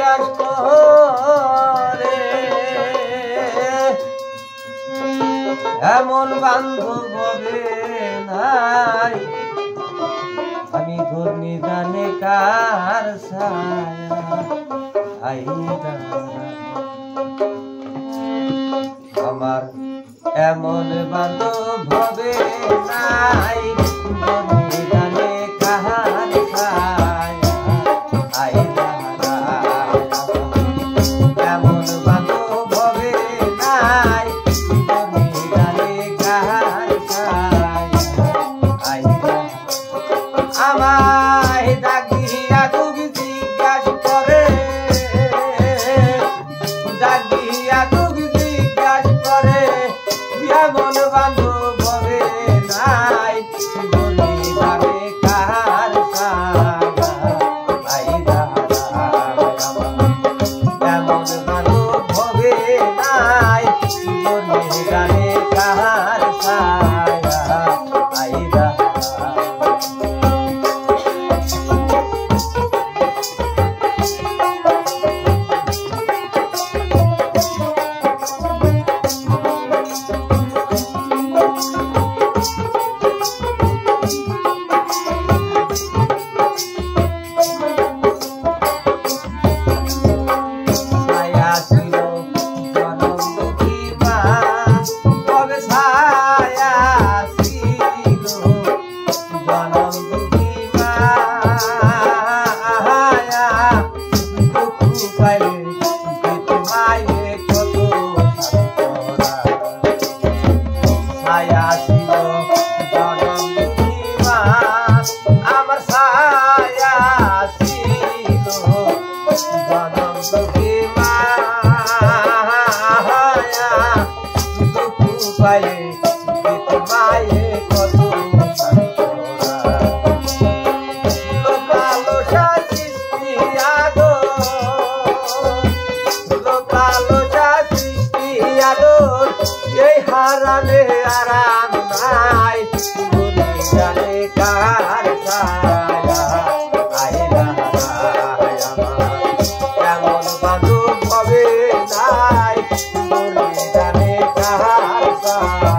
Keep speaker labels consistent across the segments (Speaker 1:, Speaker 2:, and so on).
Speaker 1: জিজ্ঞাস করে এমন বান্ধব হবে নাই আমি ঘূর্ণি জানে কার ছায়া আমার এমন বান্ধব হবে নাই ঘূর্ণি জানে কার ছায়া এমন বান্ধব হবে নাই ঘূর্ণি জানে কার ছায়া আমায় ডাকিয়া তুমি জিজ্ঞাস করে ডাকিয়া তুমি জিজ্ঞাস করে এমন বান্ধব হবে নাই বলি যাবে কার এমন বান্ধব হবে নাই বলি যাবে কার হারালে আরাম নাই বলি জানে কার ছায়া এমন বান্ধব হবে নাই বলি জানে কার ছায়া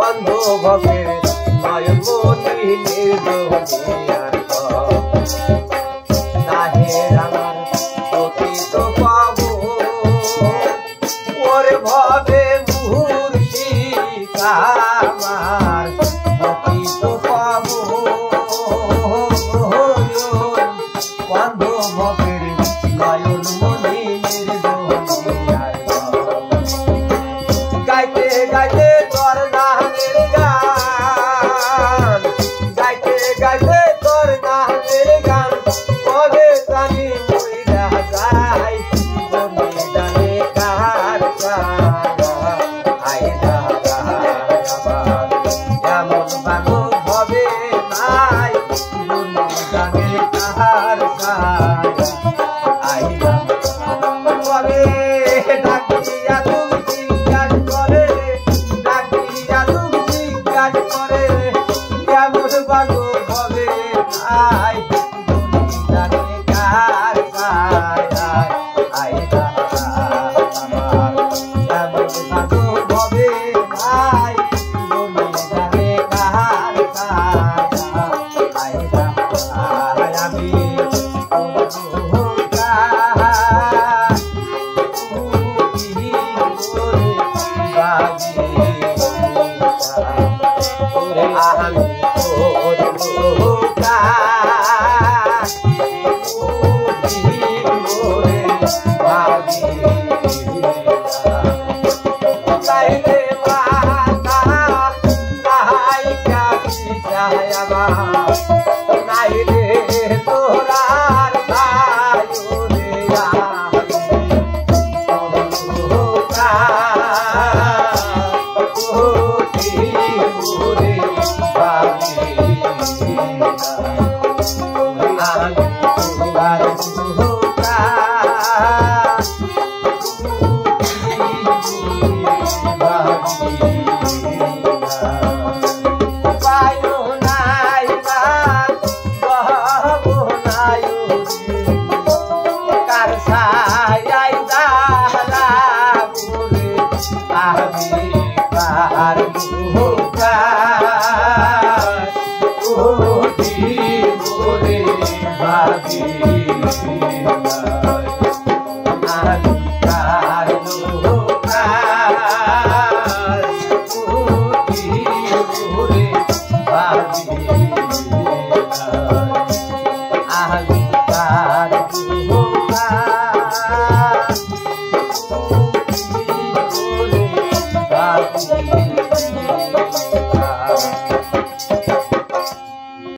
Speaker 2: Cuando
Speaker 1: कहले माता नहाई क्या जायबा नहीं रे तोरार भायो रे Bye.